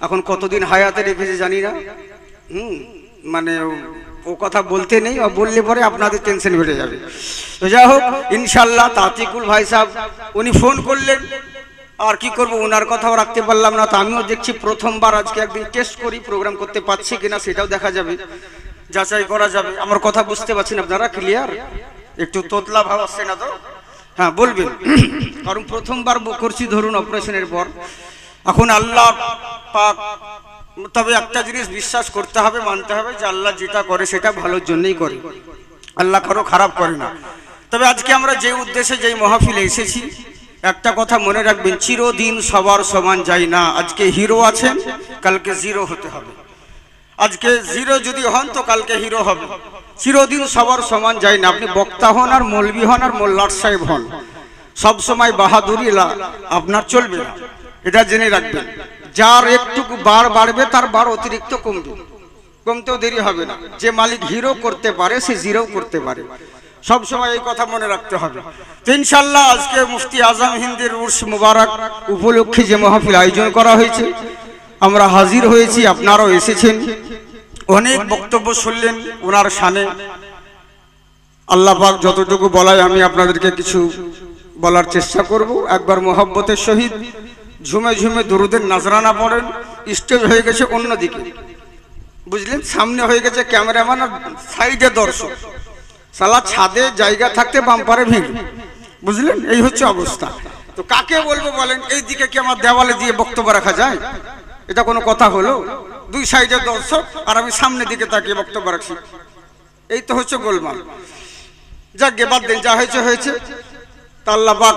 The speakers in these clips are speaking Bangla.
এখন কতদিন হায়াতে রেখেছে জানি না। মানে ও কথা বলতে নেই, ও বললে পরে আপনাদের টেনশন বেড়ে যাবে। তো যাই হোক, ইনশাল্লাহ তাতিকুল ভাই সাহেব উনি ফোন করলেন, আর কি করব, ওনার কথাও রাখতে পারলাম না। তো আমিও দেখছি প্রথমবার আজকে একদিন টেস্ট করি, প্রোগ্রাম করতে পারছি কিনা সেটাও দেখা যাবে, যাচাই করা যাবে। আমার কথা বুঝতে পারছেন আপনারা? ক্লিয়ার? একটু তোতলা ভাব আসছে না তো? হ্যাঁ বলবেন, কারণ প্রথমবার করছি ধরুন অপারেশনের পর। এখন আল্লাহ পাক, তবে একটা জিনিস বিশ্বাস করতে হবে, মানতে হবে যে আল্লাহ যেটা করে সেটা ভালোর জন্যই করে, আল্লাহ কারো খারাপ করে না। তবে আজকে আমরা যে উদ্দেশ্যে যেই মাহফিলে এসেছি, একটা কথা মনে রাখবেন, চিরদিন সবার সমান যায় না। আজকে হিরো আছেন, কালকে জিরো হতে হবে। আজকে জিরো যদি হন তো কালকে হিরো হবে। চিরদিন সবার সমান যায় না। আপনি বক্তা হন আর মৌলবি হন আর মোল্লার সাহেব হন, সব সময় বাহাদুরি আপনার চলবে না, এটা জেনে রাখবেন। যার একটুকু বার বাড়বে তার বার অতিরিক্ত কমবে, কমতেও দেরি হবে না। যে মালিক হিরো করতে পারে সে জিরো করতে পারে, সব সময় এই কথা মনে রাখতে হবে। তো ইনশাআল্লাহ আজকে মুফতি আজম হিন্দের উর্স মুবারক উপলক্ষে যে মাহফিল আয়োজন করা হয়েছে, আমরা হাজির হয়েছি, আপনারাও এসেছেন, অনেক বক্তব্য শুনলেন ওনার শানে। আল্লাহ পাক যতটুকু বলায় আমি আপনাদেরকে কিছু বলার চেষ্টা করব। একবার মোহাব্বতের সহিত ঝুমে ঝুমে দরুদের নাজরানা পড়েন। স্টেজ হয়ে গেছে অন্যদিকে, বুঝলেন, সামনে হয়ে গেছে ক্যামেরাম্যান আর সাইডে দর্শক, সালা ছাদে জায়গা থাকতে বাম্পারে ভিড়, বুঝলেন, এই হচ্ছে অবস্থা। তো কাকে বলবো বলেন? এই দিকে কি আমার দেওয়ালে দিয়ে বক্তব্য রাখা যায়? এটা কোনো কথা হলো? দুই সাইডে দর্শক আর আমি সামনের দিকে তাকিয়ে বক্তব্য রাখছি, এই তো হচ্ছে গোলমাল। যাক গে, বাদ দিন, যা হয়েছে হয়েছে, আল্লাহ পাক।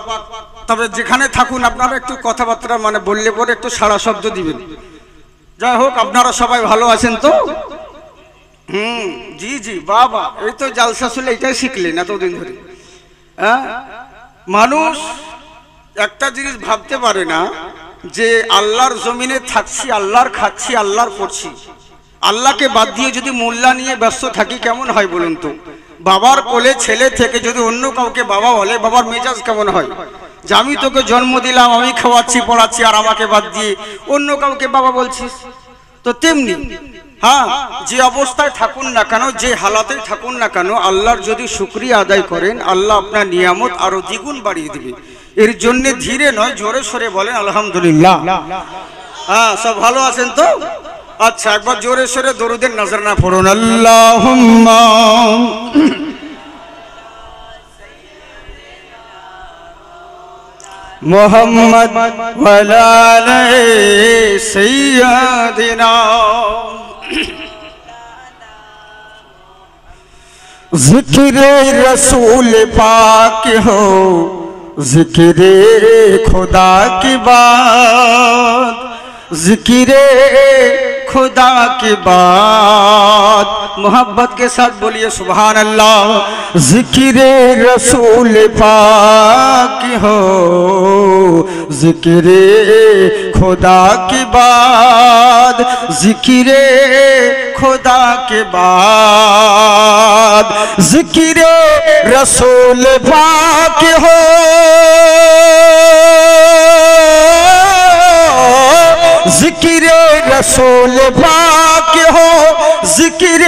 তবে যেখানে থাকুন আপনারা একটু কথাবার্তা মানে বললে পরে একটু সাড়া শব্দ দিবেন। যাই হোক, আপনারা সবাই ভালো আছেন তো? জি জি, বাবা, এই তো জালসা শুনলে এটাই শিখলেন এতদিন ধরে। হ্যাঁ, মানুষ একটা জিনিস ভাবতে পারে না যে আল্লাহর জমিনে থাকছি, আল্লাহর খাচ্ছি, আল্লাহর পড়ছি, আল্লাহকে বাদ দিয়ে যদি মোল্লা নিয়ে ব্যস্ত থাকি কেমন হয় বলুন তো? বাবার কোলে ছেলে থেকে যদি অন্য কাউকে বাবা বলে, বাবার মেজাজ কেমন হয়? যে আমি তোকে জন্ম দিলাম, আমি খাওয়াচ্ছি পড়াচ্ছি, আর আমাকে বাদ দিয়ে অন্য কাউকে বাবা বলছিস। তো তেমনি হ্যাঁ, যে অবস্থায় থাকুন না কেন, যে হালাতে থাকুন না কেন, আল্লাহর যদি শুকরিয়া আদায় করেন, আল্লাহ আপনার নিয়ামত আরো দ্বিগুণ বাড়িয়ে দিবে। এর জন্য ধীরে নয় জোরে সরে বলেন আলহামদুলিল্লাহ। হ্যাঁ, সব ভালো আছেন তো? আচ্ছা, একবার জোরে সরে দরুদের নাজরানা পড়ুন। আল্লাহুম্মা মুহাম্মদ ওয়া আলা সাইয়্যিদিনা। जिक्र रसूल पाक हो, जिक्र खुदा की बात, जिक्र खुदा की बात। मोहब्बत के साथ बोलिए सुभान अल्लाह। जिक्र रसूल पाक हो, जिक्र खुदा की बात, जिक्र खुदा के बाद, जिक्र रसूल पाक हो, जिक्र रसूल पाक हो, जिक्र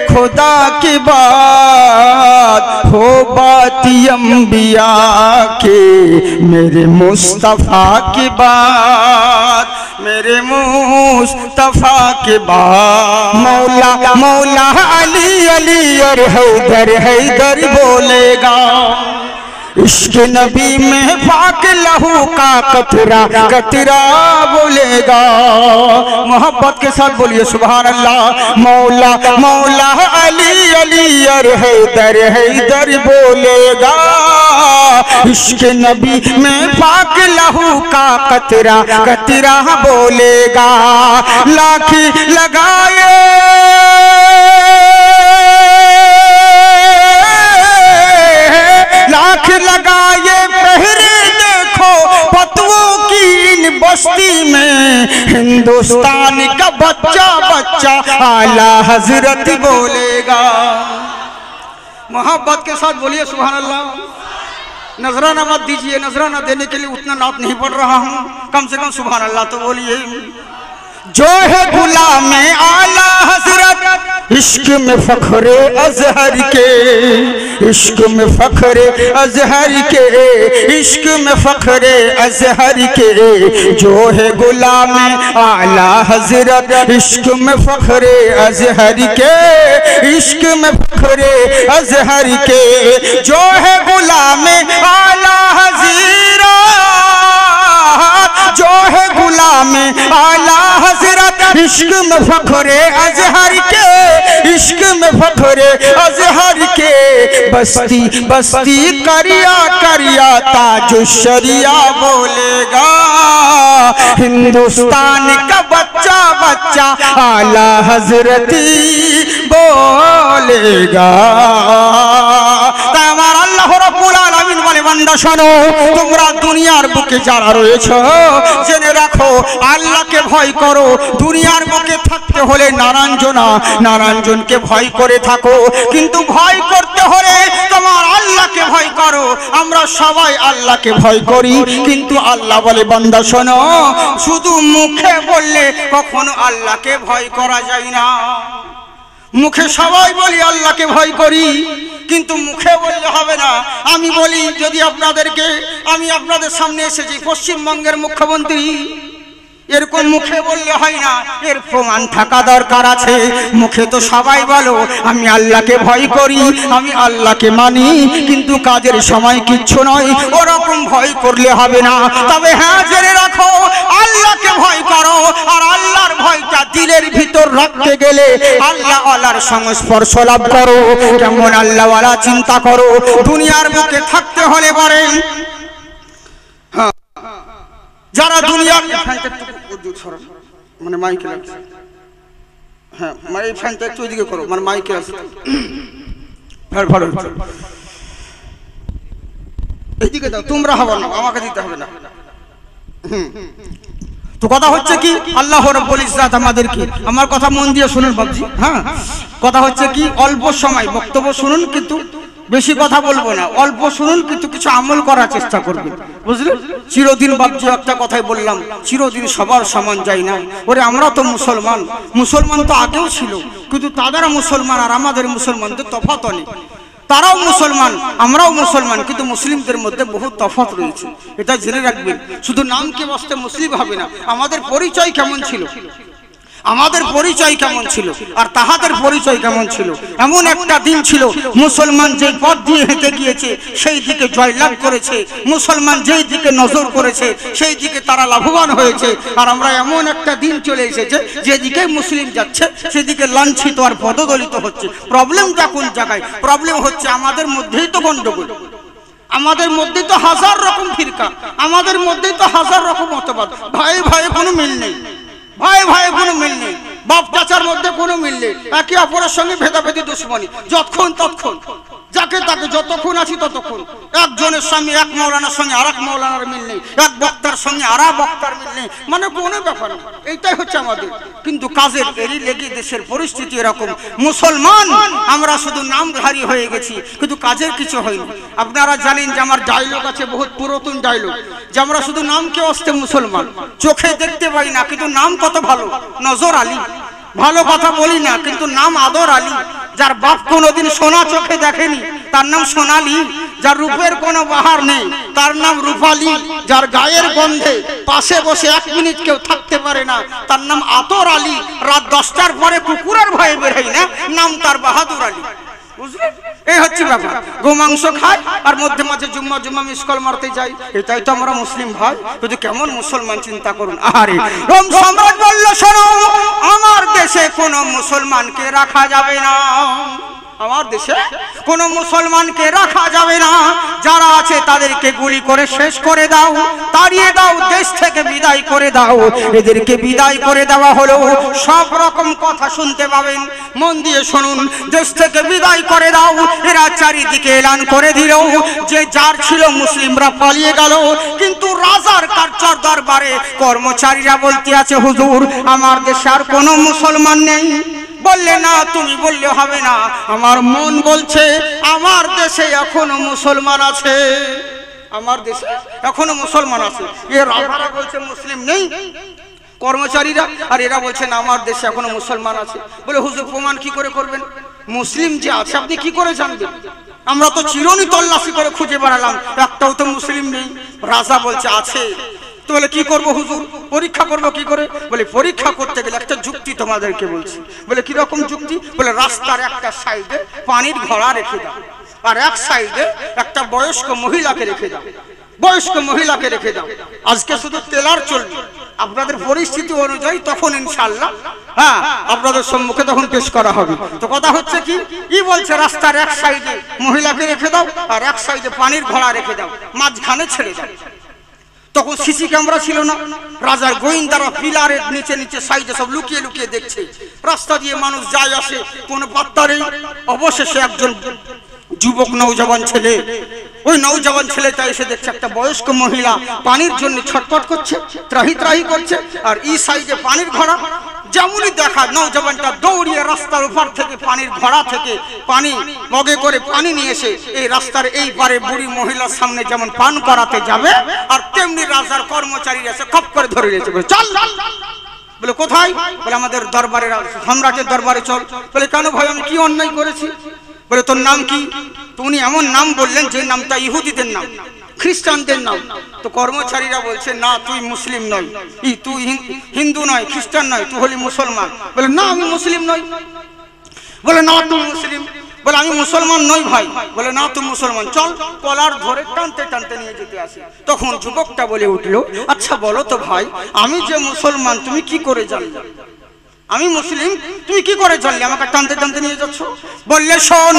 खुदा की बात हो, बात अंबिया के मेरे मुस्तफ़ा की बात, मेरे मुस्तफ़ा के बाद। मौला मौला अली अली और हैदर हैदर बोलेगा, इश्क नबी में पाक लहू का कतरा कतरा बोलेगा। मोहब्बत के साथ बोलिए सुभान अल्लाह। मौला मौला अली अली और हैदर हैदर बोलेगा, इश्क नबी में पाक लहू का कतरा कतरा बोलेगा। लाख लगाए लाख लगाए पहरे देखो पतवों की इन बस्ती में, हिंदुस्तान का बच्चा बच्चा आला हजरत बोलेगा। मोहब्बत के साथ बोलिए सुभान अल्लाह। नजराना मत दीजिए, नजराना देने के लिए उतना नात नहीं पढ़ रहा हूँ, कम से कम सुभान अल्लाह तो बोलिए। जो है गुलाम आला हजरत इश्क में फखरे अजहर के, इश्क में फखरे अजहर के, इश्क में फखरे अजहर के, जो है गुलाम आला हजरत इश्क में फखरे अजहर के, इश्क में फखरे अजहर के, जो है गुलाम आला हजरत, जो है गुलाम आला हजरत इश्क में फखरे अजहर के, इश्क में फखरे अजहर के, बस्ती बस्ती करिया करिया ताजु शरिया बोलेगा, हिंदुस्तान का बच्चा बच्चा आला हजरती बोलेगा। আমার আল্লাহ রাব্বুল আলামিন বলে বান্দা শোনো, তোমরা দুনিয়ার বুকে যারা রয়েছে জেনে রাখো আল্লাহকে ভয় করো। দুনিয়ার বুকে থাকতে হলে নারায়ণজনকে ভয় করে থাকো, কিন্তু ভয় করতে হলে তোমার আল্লাহকে ভয় করো। আমরা সবাই আল্লাহকে ভয় করি, কিন্তু আল্লাহ বলে বান্দা শোনো, শুধু মুখে বললে কখনো আল্লাহকে ভয় করা যায় না। মুখে সবাই বলি আল্লাহকে ভয় করি, কিন্তু মুখে বললে হবে না। আমি বলি, যদি আমি আপনাদের সামনে এসেছি পশ্চিমবঙ্গের মুখ্যমন্ত্রী, এরকম মুখে বললে হয় না, এর প্রমাণ থাকা দরকার আছে। মুখে তো সবাই বলো আমি আল্লাহকে ভয় করি, আমি আল্লাহকে মানি, কিন্তু কাজের সময় কিচ্ছু নয়, ওরকম ভয় করলে হবে না। তবে হ্যাঁ, জেনে রাখো আল্লাহকে ভয় করো, আর আল্লাহর ভয়টা দিলের ভিতর রাখতে গেলে আল্লাহওয়ালার সংস্পর্শ লাভ করো। কেমন আল্লাহওয়ালা চিন্তা করো। দুনিয়ার বুকে থাকতে হলে পরে যারা দুনিয়ার মানে মাইকে লাগছে, হ্যাঁ এই ফ্যানটা একটু ওইদিকে করো, মানে মাইকে আছে, ভালো এইদিকে দাও, তোমরা হবে না, আমাকে দিতে হবে না। তো কথা হচ্ছে কি, আল্লাহ রাব্বুল ইজ্জাত আমাদেরকে, আমার কথা মন দিয়ে শুনুন বাবজি, হ্যাঁ কথা হচ্ছে কি, অল্প সময় বক্তব্য শুনুন, কিন্তু বেশি কথা বলবো না, অল্প শুনুন, কিন্তু কিছু আমল করার চেষ্টা করবেন, বুঝলেন? চিরদিন বাবজি একটা কথাই বললাম, চিরদিন সবার সমান যায় না। ওরে আমরা তো মুসলমান তো আগেও ছিল, কিন্তু তাদের মুসলমান আর আমাদের মুসলমানদের তফাৎ অনেক। তারাও মুসলমান, আমরাও মুসলমান, কিন্তু মুসলিমদের মধ্যে বহু তফাৎ রয়েছে, এটা জেনে রাখবেন। শুধু নামকে বসতে মুসলিম হবে না, আমাদের পরিচয় কেমন ছিল, আমাদের পরিচয় কেমন ছিল আর তাহাদের পরিচয় কেমন ছিল। এমন একটা দিন ছিল, মুসলমান যেই পথ দিয়ে হেঁটে গিয়েছে সেই দিকে জয়লাভ করেছে, মুসলমান যেই দিকে নজর করেছে সেই দিকে তারা লাভবান হয়েছে। আর আমরা এমন একটা দিন চলে এসেছে, যেদিকে মুসলিম যাচ্ছে সেদিকে লাঞ্ছিত আর পদদলিত হচ্ছে। প্রবলেমটা কোন জায়গায়? প্রবলেম হচ্ছে আমাদের মধ্যেই তো গন্ডগোল, আমাদের মধ্যে তো হাজার রকম ফিরকা, আমাদের মধ্যে তো হাজার রকম মতবাদ, ভাই ভাই কোনো মিল নেই, ভাই ভাই কোনো মিল নেই, বাপ চাচার মধ্যে কোনো মিল নেই, একে অপরের সঙ্গে ভেদাভেদি দুশ্মনী, যতক্ষণ ততক্ষণ যাকে তাকে যতক্ষণ আছি ততক্ষণ। একজনের সঙ্গে এক মৌলানার সঙ্গে আর এক মৌলানার মিল নেই, এক বক্তার সঙ্গে আর এক বক্তার মিল নেই, মানে কোনো ব্যাপার না। এইটাই হচ্ছে আমাদের, কিন্তু কাজের এরই লেগে দেশের পরিস্থিতি এরকম। মুসলমান আমরা শুধু নামধারী হয়ে গেছি, কিন্তু কাজের কিছু হয়নি। আপনারা জানেন যে আমার ডায়লগ আছে, বহুত পুরাতন ডায়লগ, যে আমরা শুধু নামকে আসতে মুসলমান, চোখে দেখতে পাই না, কিন্তু নাম কত ভালো, নজর আলী। ভালো কথা বলি না, কিন্তু নাম আদর আলী। যার বাপ কোনোদিন সোনা চোখে দেখেনি তার নাম সোনালী, যার রূপের কোনো বাহার নেই তার নাম রূপালী, যার গায়ের গন্ধে পাশে বসে 1 মিনিট কেউ থাকতে পারে না তার নাম আতর আলী। রাত 10টার পরে কুকুরের ভয়ে বের হয় না, নাম তার বাহাদুর আলী। বুঝলেন? এই হচ্ছে ব্যাপার। গোমাংস খায় আর মধ্যে মাঝে জুম্মা মিসকল মারতে যাই, এটাই তো আমরা মুসলিম ভাই। কিন্তু কেমন মুসলমান চিন্তা করুন। আরে রোম সম্রাট বলল, শোনো, আমার দেশে কোনো মুসলমানকে রাখা যাবে না, আমার দেশে কোনো মুসলমানকে রাখা যাবে না, যারা আছে তাদেরকে গুলি করে শেষ করে দাও, তাড়িয়ে দাও, দেশ থেকে বিদায় করে দাও। এদেরকে বিদায় করে দেওয়া হলো, সব রকম কথা শুনতে পাবেন, মন দিয়ে শুনুন। দেশ থেকে বিদায় করে দাও, এরা চারিদিকে এলান করে দিল যে যার ছিল মুসলিমরা পালিয়ে গেল, কিন্তু রাজার কার্যর দরবারে কর্মচারীরা বলতে আছে, হুজুর আমার দেশে আর কোনো মুসলমান নেই। বললে না, তুমি বললে হবে না, আমার মন বলছে আমার দেশে এখনো মুসলমান আছে, আমার দেশে এখনো মুসলমান আছে। এ রাজারা বলছে মুসলিম নেই, কর্মচারীরা। আর এরা বলছেন আমার দেশে এখনো মুসলমান আছে। বলে হুজুর প্রমাণ কি করে করবেন? মুসলিম যে আছে আপনি কি করে জানবেন? আমরা তো চিরনি তল্লাশি করে খুঁজে বেড়ালাম, একটাও তো মুসলিম নেই। রাজা বলছে আছে। তো বলে কি করবো হুজুর, পরীক্ষা করবো কি করে? বলে পরীক্ষা করতে গেলে একটা যুক্তি তোমাদেরকে বলছি। বলে কিরকম যুক্তি? বলে রাস্তার একটা সাইডে পানির ঘোড়া রেখে দাও, আর এক সাইডে একটা বয়স্ক মহিলাকে রেখে দাও, বয়স্ক মহিলাকে রেখে দাও। আজকে শুধু তেলার চলবে, আপনাদের পরিস্থিতি অনুযায়ী তখন ইনশাআল্লাহ হ্যাঁ আপনাদের সম্মুখে তখন পেশ করা হবে। তো কথা হচ্ছে কি বলছে, রাস্তার এক সাইডে মহিলাকে রেখে দাও আর এক সাইডে পানির ঘোড়া রেখে দাও, মাঝখানে ছেড়ে দাও। তখন সিসি ক্যামেরা ছিল না, রাজার গোয়েন্দারা পিলারের নিচে নিচে সাইডে সব লুকিয়ে লুকিয়ে দেখছে। রাস্তা দিয়ে মানুষ যায় আসে, কোনো পাত্তা নেই। অবশেষে একজন যুবক নৌজওয়ান ছেলে, ওই নৌজওয়ান ছেলেটা এসে দেখছে একটা বয়স্ক মহিলা পানির জন্য ছটফট করছে, ত্রাহি ত্রাহি করছে, আর এই সাইডে পানির ঘোড়া। যেমনই দেখা নৌজওয়ানটা দৌড়িয়ে রাস্তার উপর থেকে পানির ঘোড়া থেকে পানি মগে করে পানি নিয়ে এসে এই রাস্তার এই পারে বুড়ি মহিলার সামনে যেমন পান করাতে যাবে, আর তেমনি রাজার কর্মচারী এসে খপ করে ধরে নিয়েছে। চল। বলে কোথায়? বলে আমাদের দরবারে, সম্রাটের দরবারে চল। বলে কেন ভাই, আমি কি অন্যায় করেছি? বলে তোর নাম কি? তো উনি এমন নাম বললেন যে নামটা ইহুদিদের নাম, খ্রিস্টানদের নাম। তো কর্মচারীরা বলছে না তুই মুসলিম নয়, তুই হিন্দু নয়, খ্রিস্টান নয়, তুই হলি মুসলমান। বলে না আমি মুসলিম নই। বলে না তুই মুসলিম। বলে আমি মুসলমান নই ভাই। বলে না তুই মুসলমান, চল। কলার ধরে টানতে টানতে নিয়ে যেতে আসে। তখন যুবকটা বলে উঠলো, আচ্ছা বলো তো ভাই, আমি যে মুসলমান তুমি কি করে জানলে? আমি মুসলিম তুই কি করে জানলি? আমাকে টানতে টানতে নিয়ে যাচ্ছ। বললে শোন,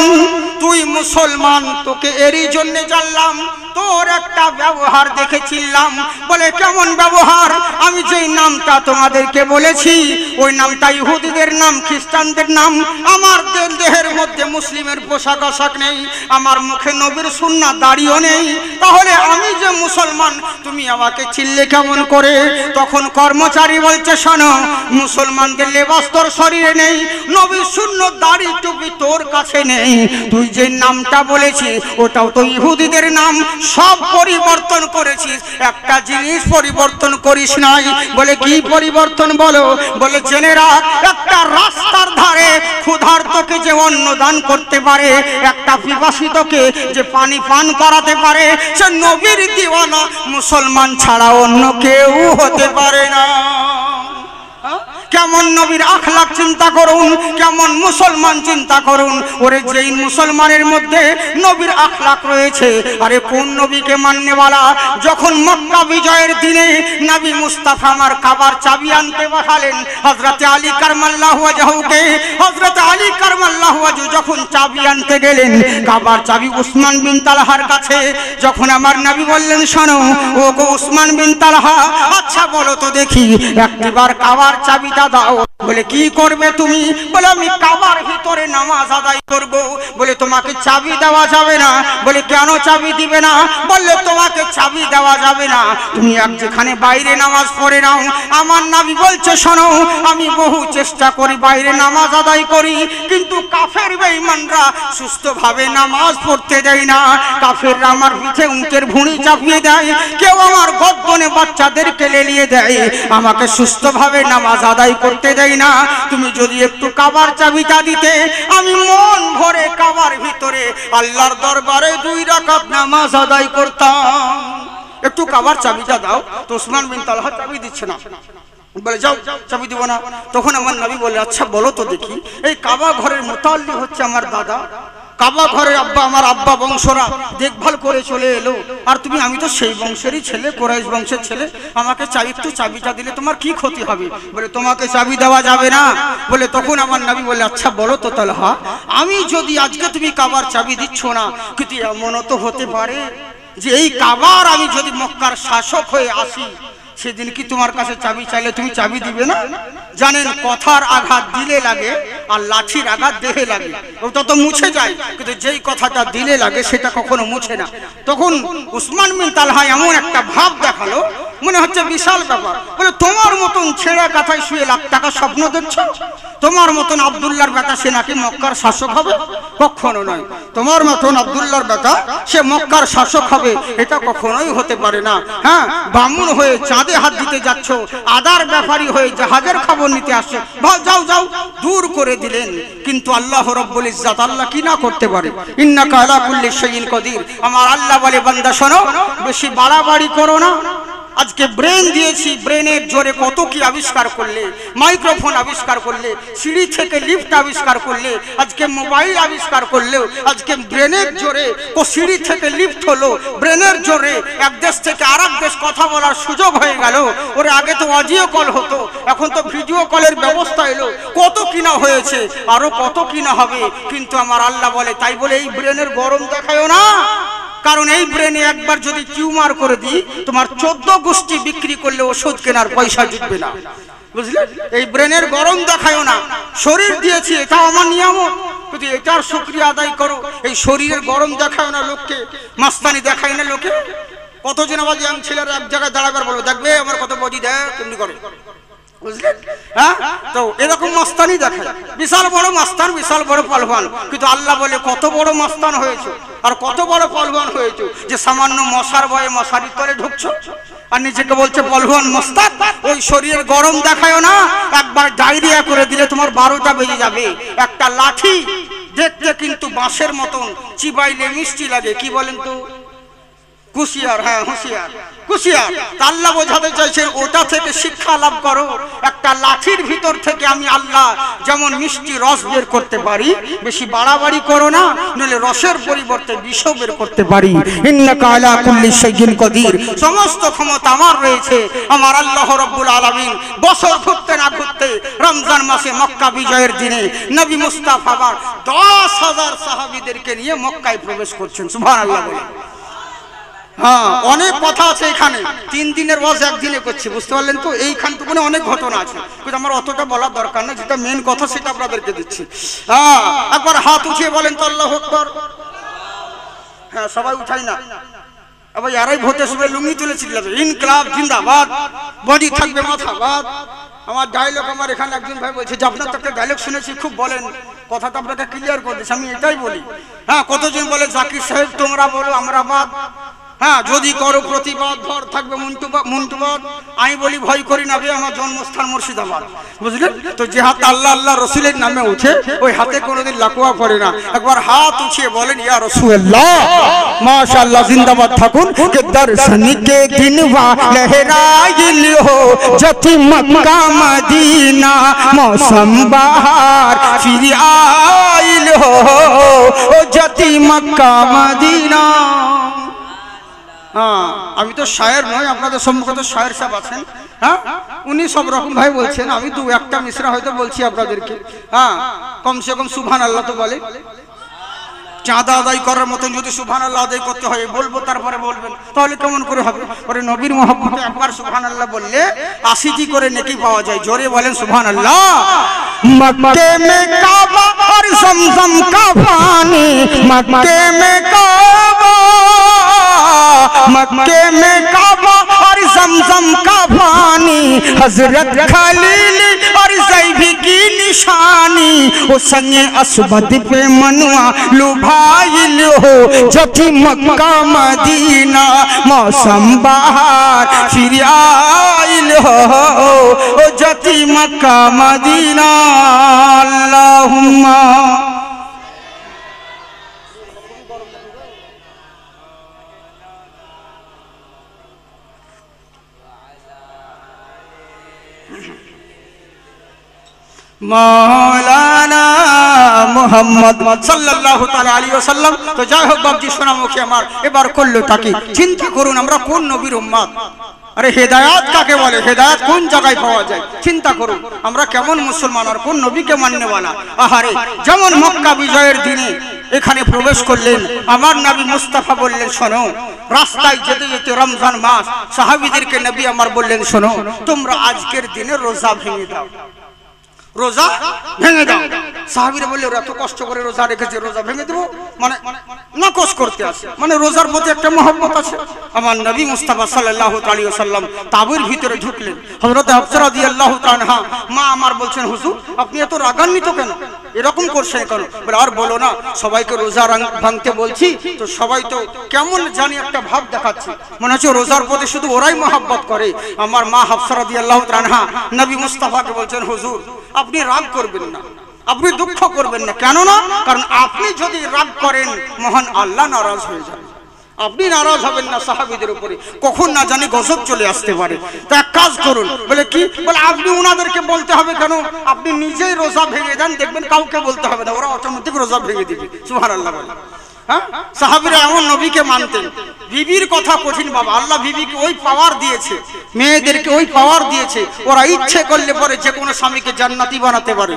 তুই মুসলমান তোকে এরই জন্য জানলাম, তোর একটা ব্যবহার দেখেছিলাম। বলে কেমন ব্যবহার? আমি যেই নামটা তোমাদেরকে বলেছি ওই নামটা ইহুদিদের নাম, খ্রিস্টানদের নাম। আমার দেহের মধ্যে মুসলিমের পোশাক আশাক নেই, আমার মুখে নবীর সুন্নাহ দাড়িও নেই, তাহলে আমি যে মুসলমান তুমি আমাকে চিনলে কেমন করে? তখন কর্মচারী বলছে শোনো, মুসলমানদের লেবাস তোর শরীরে নেই, নবীর সুন্নাহ দাড়ি টুপি তোর কাছে নেই, তুই যে নামটা বলেছিস ওটাও তো ইহুদিদের নাম, সব পরিবর্তন করেছিস, একটা জিনিস পরিবর্তন করিস নাই। বলে কি পরিবর্তন বলো? বলে জেনে রাখ, একটা রাস্তার ধারে ক্ষুধার্তকে যে অন্ন দান করতে পারে, একটা পিপাসিতকে যে পানি পান করাতে পারে, সে নবীর দিওয়ানা, মুসলমান ছাড়া অন্য কেউ হতে পারে না। কেমন নবীর আখলাক চিন্তা করুন, কেমন মুসলমান চিন্তা করুন। ওরে যেই মুসলমানের মধ্যে নবীর আখলাক রয়েছে, আরে কোন নবীকে মাননেওয়ালা। যখন মক্কা বিজয়ের দিনে নবী মুস্তাফা আমার কাবার চাবি আনতে পাঠালেন হযরত আলী কারমাল্লাহু ওয়াজহুকে, হযরত আলী কারমাল্লাহু ওয়াজহু যখন চাবি আনতে গেলেন, কাবার চাবি উসমান বিন তালহার কাছে। যখন আমার নবী বললেন শোনো ও গো উসমান বিন তালহা, আচ্ছা বলো তো দেখি একবার কাবার চাবিটা দাও। বলে কি করবে তুমি? বলে আমি কাবার ভিতরে নামাজ আদায় করব। বলে তোমাকে চাবি দেওয়া যাবে না। বলে কেন চাবি দিবে না? বললে তোমাকে চাবি দেওয়া যাবে না, তুমি যেখানে বাইরে নামাজ পড়ে নাও। আমার নবী বলছে শোনো, আমি বহু চেষ্টা করি বাইরে নামাজ আদায় করি, কিন্তু কাফের বেঈমানরা সুস্থভাবে নামাজ পড়তে দেয় না। কাফেররা আমার পিঠে উটের ভুঁড়ি চাপিয়ে দেয়, কেউ আমার গর্দনে বাচ্চাদেরকে লেলিয়ে দেয়, আমাকে সুস্থভাবে নামাজ আদায় করতে দেয় না। তুমি যদি একটু কাবার চাবিটা দিতে, আমি মন ভরে কাবার ভিতরে আল্লাহর দরবারে 2 রাকাত নামাজ আদায় করতাম। একটু কাবার চাবিটা দাও। তো উসমান বিন তালহা চাবি দিচ্ছে না। বলে যাও চাবি দিব না। তখন আমার নবী বলে আচ্ছা বলো তো দেখি, এই কাবা ঘরের মুতাল্লি হচ্ছে আমার দাদা, কাবা ঘরের আব্বা, আমার আব্বা বংশরা দেখভাল করে চলে এলো, আর তুমি, আমি তো সেই বংশেরই ছেলে, কুরাইশ বংশের ছেলে, আমাকে একটু চাবিটা দিলে তোমার কি ক্ষতি হবে? বলে তোমাকে চাবি দেওয়া যাবে না। বলে তখন আমার নবী বলে আচ্ছা বলো তো তালহা, আমি যদি আজকে তুমি কাবার চাবি দিচ্ছ না, কিন্তু এমনও তো হতে পারে যে এই কাবার আমি যদি মক্কার শাসক হয়ে আসি, সেদিন কি তোমার কাছে চাবি চাইলে তুমি চাবি দিবে না? জানেন কথার আঘাত দিলে লাগে আর লাঠির আঘাত দেহে লাগে ওটা তো মুছে যায়, কিন্তু যেই কথাটা দিলে লাগে সেটা কখনো মুছে না। তখন উসমান বিন তালহা এমন একটা ভাব দেখালো, মনে হচ্ছে বিশাল ব্যাপার। বলে তোমার মতন ছেঁড়া কাঁথায় শুয়ে লাখ টাকা স্বপ্ন দেখছো? তোমার মতন আব্দুল্লাহর বেটা সে নাকি মক্কার শাসক হবে? কখনো নয়। তোমার মতন আব্দুল্লাহর বেটা সে মক্কার শাসক হবে এটা কখনোই হতে পারে না। হ্যাঁ, বামুন হয়ে চাঁদে হাত দিতে যাচ্ছ, আদার ব্যাপারী হয়ে জাহাজের খবর নিতে আসছে, যাও যাও, দূর করে দিলেন। কিন্তু আল্লাহ রব্বুল ইজ্জত আল্লাহ কি না করতে পারে? ইন্নাকা আলা কুল্লি শাইইন কাদির। আমার আল্লাহ বলে বান্দা শোনো, বেশি বাড়াবাড়ি করো না। আজকে ব্রেন দিয়েছি, ব্রেনের জোরে কত কি আবিষ্কার করলে, মাইক্রোফোন আবিষ্কার করলে, সিঁড়ি থেকে লিফট আবিষ্কার করলে, আজকে মোবাইল আবিষ্কার করলেও আজকে ব্রেনের জোরে ও সিঁড়ি থেকে লিফট হলো, ব্রেনের জোরে এক দেশ থেকে আরেক দেশ কথা বলার সুযোগ হয়ে গেল। ওরে আগে তো অডিও কল হতো, এখন তো ভিডিও কলের ব্যবস্থা এলো, কত কিনা হয়েছে, আরো কত কিনা হবে। কিন্তু আমার আল্লাহ বলে, তাই বলে এই ব্রেনের গরম দেখায়ও না। কারণ এই ব্রেনে একবার যদি টিউমার করে দিই, তোমার 14 গোষ্ঠী বিক্রি করলে ওষুধ কেনার পয়সা জুটবে না, বুঝলে? এই ব্রেনের গরম দেখায়ও না। শরীর দিয়েছি, এটা আমার নিয়ামত, কিন্তু এটার শুকরিয়া আদায় করো। এই শরীরের গরম দেখায় না লোককে, মাস্তানি দেখায় না লোকে। কতজন আবার ইয়াং ছেলেরা এক জায়গায় দাঁড়াবার বলো, দেখবে আমার কত বডি দেয়, তেমনি করে, বুঝলেন? হ্যাঁ, তো এরকম মাস্তানি দেখায়, বিশাল বড় মাস্তান, বিশাল বড় পলবান। কিন্তু আল্লাহ বলে কত বড় মাস্তান হয়েছে আর কত বড় পলবান হয়েছে যে সামান্য মশার ভয়ে মশারির তলে ঢুকছো আর নিজেকে বলছে পলবান মস্তান। ওই শরীরের গরম দেখায় না, একবার ডায়রিয়া করে দিলে তোমার 12টা বেজে যাবে। একটা লাঠি দেখতে কিন্তু বাঁশের মতন, চিবাইলে মিষ্টি লাগে, কি বলেন তো? কুশিয়ার। হ্যাঁ, হুঁশিয়ার, কুশিয়ার। আল্লাহ বোঝাতে চাইছে ওটা থেকে শিক্ষা লাভ করো। একটা লাঠির ভিতর থেকে আমি আল্লাহ যেমন মিষ্টি রস বের করতে পারি, বেশি বাড়াবাড়ি করো না, নইলে রসের পরিবর্তে বিষ বের করতে পারি। ইন্নাকা আলা কুল্লি শাইইন কাদির। সমস্ত ক্ষমতা আমার রয়েছে। আমার আল্লাহ রাব্বুল আলামিন বছর ঘুরতে না ঘুরতে রমজান মাসে মক্কা বিজয়ের দিনে নবী মুস্তাফা 10,000 সাহাবীদেরকে নিয়ে মক্কায় প্রবেশ করছেন। সুবহানাল্লাহ বলে। হ্যাঁ, অনেক কথা আছে এখানে, 3 দিনের ওয়াজ একদিনে করছি, বুঝতে পারলেন তো? এইখানটুকুনে অনেক ঘটনা আছে, কিন্তু আমার অতটা বলার দরকার নেই। যেটা মেন কথা সেটা আপনাদেরকে দিচ্ছি। হ্যাঁ, একবার হাত উঠিয়ে বলেন তো আল্লাহু আকবার। হ্যাঁ, সবাই উঠাই না, আবার ইয়ারাই ভোটে শুনে লুঙ্গি তুলে চিল্লাবে ইনকলাব জিন্দাবাদ, বডি থাকবে মাথা বাদ। আমার ডায়লগ, আমার এখানে একজন ভাই বলছে যে আপনার তো একটা ডায়লগ শুনেছি, খুব বলেন, কথাটা আপনাকে ক্লিয়ার করে দিচ্ছি। আমি এটাই বলি। হ্যাঁ, কতজন বলে জাকির সাহেব তোমরা বলো আমরা বাদ। হ্যাঁ, যদি করো প্রতিবাদ ভর থাকবে মুন্টুবাদ। আমি বলি ভয় করি না, আমার জন্মস্থান মুর্শিদাবাদ, বুঝলেন তো? যে হাত আল্লাহ আল্লাহ রসুলের নামে উঠে ওই হাতে কোনোদিন লাকুয়া পড়ে না। একবার হাত উঠিয়ে বলেন ইয়া রাসূলুল্লাহ, মাশাআল্লাহ, জিন্দাবাদ থাকুন। কে দর্শন কে দিন ওয়া লহরাইল হো জতি মক্কা মদিনা, মৌসম বাহার ফির আইল হো ও জতি মক্কা মদিনা। হ্যাঁ, আমি তো শায়ের নই, আপনাদের সম্মুখে তো শায়ের সাহেব আছেন। হ্যাঁ, উনি সব রকম ভাই বলছেন, আমি 2-1টা মিশ্রা হয়তো বলছি আপনাদেরকে। হ্যাঁ, কমসে কম সুবহানাল্লাহ তো বলে। চাঁদা আদায় করার মতন যদি সুবহানাল্লাহ আদায় করতে হয় বলবো, তারপরে বলবেন, তাহলে কেমন করে হবে? পরে নবীর মহব্বতে একবার সুবহানাল্লাহ বললে 80টি করে নেকি পাওয়া যায়। জোরে বলেন সুবহানাল্লাহ। মক্কে মে কাবা আর জমজম কা পানি, মক্কে মে কাবা, मक्के में काबा और जमजम का पानी, हजरत खलील और ज़ैबी की निशानी, वो संगे असबद पे मनुआ लुभाइल हो जति मक्का मदीना, मौसम बहार फिर आइल हो ओ जति मक्का मदीना। अल्लाहुम्मा मौलाना मुहम्मद সাল্লাল্লাহু তাআলা আলাইহি ওয়াসাল্লাম। তো যাই হোক বাবজি, সোনামুখী আমার, এবার করলো তাকি চিন্তা করুন আমরা কোন নবীর উম্মত। আরে হেদায়েত কাকে বলে? হেদায়েত কোন জায়গায় পাওয়া যায়? চিন্তা করুন আমরা কেমন মুসলমান আর কোন নবীকে মাননেওয়ালা। আহারে, যেমন মক্কা বিজয়ের দিনে এখানে প্রবেশ করলেন, আমার নবী মুস্তাফা বললেন শোনো, রাস্তায় যেতে যেতে রমজান মাস, সাহাবীদেরকে নবী আমার বললেন শোনো, তোমরা আজকের দিনে রোজা ভেঙে দাও। রোজা ভেঙে দাও। সাহাবীরা বললে ওরা এত কষ্ট করে রোজা রেখেছে, রোজা ভেঙে দেবো মানে নাকচ করতে আসে, মানে রোজার প্রতি একটা মহব্বত আছে। আমার নবী মুস্তাফা সাল্লাল্লাহু আলাইহি ওয়াসাল্লাম তাবুর ভিতরে ঢুকলেন। হযরত হাফসা রাদিয়াল্লাহু তাআলা মা আমার বলছেন, হুজুর আপনি এত রাগান্বিত কেন, এরকম করছেন কেন? বলে আর বলো না, সবাইকে রোজা ভাঙতে বলছি তো সবাই তো কেমন জানি একটা ভাব দেখাচ্ছে, মনে হচ্ছে রোজার প্রতি শুধু ওরাই মহব্বত করে। আমার মা হাফসা রাদিয়াল্লাহু তাআলা নবী মুস্তাফাকে বলছেন, হুজুর আপনি রাগ করবেন না, আপনি দুঃখ করবেন না। কেন না? কারণ আপনি যদি রাগ করেন মহান আল্লাহ নারাজ হয়ে যাবে। আপনি নারাজ হবেন না সাহাবীদের উপরে, কখন না জানি গজব চলে আসতে পারে। তো এক কাজ করুন। বলে কি? বলে আপনি ওনাদেরকে বলতে হবে কেন, আপনি নিজেই রোজা ভেঙে দেন, দেখবেন কাউকে বলতে হবে না, ওরা অটোমেটিক রোজা ভেঙে দিবে। সুবহানাল্লাহ বলে। হ্যাঁ, সাহাবীরা এমন নবীকে মানতেন। বিবির কথা কঠিন বাবা, আল্লাহ বিবিকে ওই পাওয়ার দিয়েছে, মেয়েদেরকে ওই পাওয়ার দিয়েছে, ওরা ইচ্ছে করলে পরে যে কোনো স্বামীকে জান্নাতি বানাতে পারে,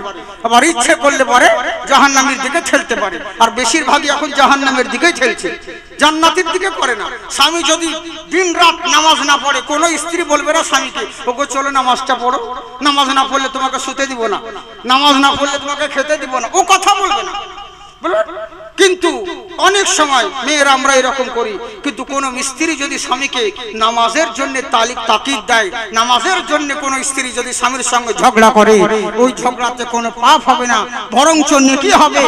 আবার ইচ্ছে করলে পরে জাহান্নামের দিকে ঠেলতে পারে। আর বেশিরভাগই এখন জাহান্নামের দিকেই ঠেলছে, জান্নাতের দিকে করে না। স্বামী যদি দিন রাত নামাজ না পড়ে, কোনো স্ত্রী বলবে না স্বামীকে, ওগো চলো নামাজটা পড়ো, নামাজ না পড়লে তোমাকে শুতে দিব না, নামাজ না পড়লে তোমাকে খেতে দিব না, ও কথা বলবে না। কিন্তু অনেক সময় মেয়েরা আমরা এরকম করি। কিন্তু কোন স্ত্রী যদি স্বামীকে নামাজের জন্য তাকিদ দেয়, নামাজের জন্য কোন স্ত্রী যদি স্বামীর সঙ্গে ঝগড়া করে, ওই ঝগড়াতে কোনো পাপ হবে না, বরঞ্চ নেকি হবে।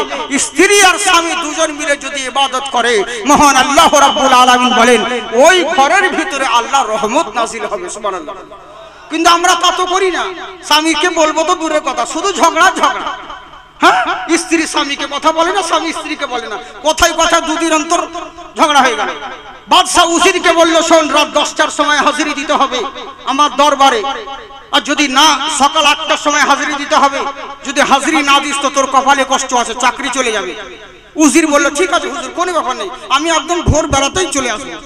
স্ত্রী আর স্বামী দুজন মিলে যদি ইবাদত করে, মহান আল্লাহ রাব্বুল আলামিন বলেন ওই ঘরের ভিতরে আল্লাহর রহমত নাযিল হবে। সুবহানাল্লাহ। কিন্তু আমরা তা তো করি না। স্বামীকে বলবো তো দূরের কথা, শুধু ঝগড়া ঝগড়া। হ্যাঁ, স্ত্রী স্বামীকে কথা বলে না, স্বামী স্ত্রীকে বলে না, কথায় কথা দুদিন অন্তর ঝগড়া হয়ে গেল। বাদশাহ উজিরকে বললো, শোন রাত 10টার সময় হাজিরি দিতে হবে আমার দরবারে, আর যদি না সকাল 8টার সময় হাজিরি দিতে হবে, যদি হাজিরি না দিস তো তোর কপালে কষ্ট আছে, চাকরি চলে যাবে। উজির বললো ঠিক আছে হুজুর, কোনো ব্যাপার নেই, আমি একদম ভোর বেলাতেই চলে আসবো,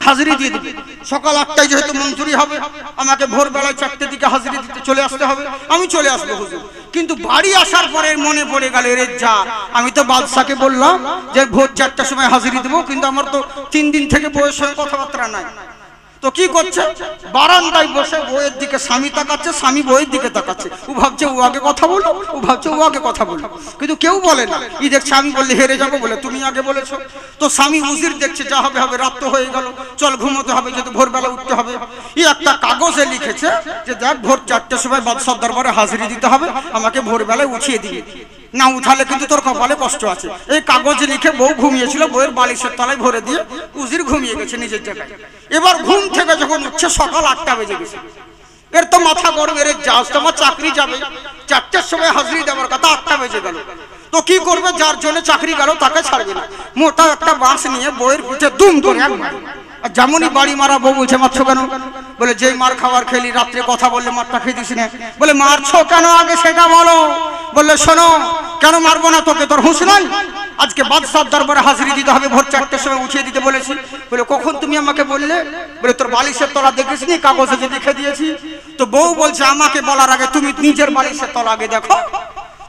হাজিরি দিয়ে দিবি। সকাল 8টায় যেহেতু মঞ্জুরি হবে, আমাকে ভোর বেলায় 4টের দিকে হাজিরি দিতে চলে আসতে হবে, আমি চলে আসবো হুজুর। কিন্তু বাড়ি আসার পরে মনে পড়ে গেল, রে যা, আমি তো বাদশাকে বললাম যে ভোর 4টার সময় হাজিরি দেবো, কিন্তু আমার তো 3 দিন থেকে বউয়ের সঙ্গে কথাবার্তা নাই। তো কি করছে, বারান্দায় বসে বউয়ের দিকে স্বামী তাকাচ্ছে, স্বামী বউয়ের দিকে তাকাচ্ছে। ও ভাবছে ও আগে কথা বলো, ও ভাবছে ও আগে কথা বলো, কিন্তু কেউ বলে না। ই দেখছে আমি বললে হেরে যাবো বলে তুমি আগে বলেছো। তো স্বামী উজির দেখছে যা হবে হবে, রাত তো হয়ে গেল, চল ঘুমোতে হবে, যেহেতু ভোরবেলা উঠতে হবে। ই একটা কাগজে লিখেছে যে দেখ ভোর 4টের সময় বাদশার দরবারে হাজিরি দিতে হবে, আমাকে ভোরবেলায় উঠিয়ে দিবি, না উঠালে কিন্তু তোর কপালে কষ্ট আছে। এই কাগজে লিখে বউ ঘুমিয়েছিল, বউয়ের বালিশের তলায় ভরে দিয়ে উজির ঘুমিয়ে গেছে নিজের জায়গায়। এবার ঘুম থেকে যখন উঠছে সকাল 8টা বেজে গেছে। এর তো মাথা গরম, এর যাস তোমার চাকরি যাবে, 4টের সময় হাজিরি দেওয়ার কথা, 8টা বেজে গেল। তো কি করবে, যার জন্য চাকরি গেল তাকে ছাড়বে না। মোটা একটা বাঁশ নিয়ে বউয়ের পিঠে দুম করে একবার, আর যেমনই বাড়ি মারা, বউ বলছে মারছো কেন? বলে যেই মার খাবার খেলি, রাত্রে কথা বললে মারটা খেয়ে দিস না। বলে মারছো কেন আগে সেটা বলো। বললে শোনো, কেন মারবো না তোকে, তোর হুঁশ নাই? আজকে বাদশার দরবারে হাজিরি দিতে হবে, ভোর 4টের সময় উঠিয়ে দিতে বলেছি। বলে কখন তুমি আমাকে বললে? বলে তোর বালিশের তলা দেখেছ নি, কাগজে যে লিখে দিয়েছি। তো বউ বলছে আমাকে বলার আগে তুমি নিজের বালিশের তলা আগে দেখো।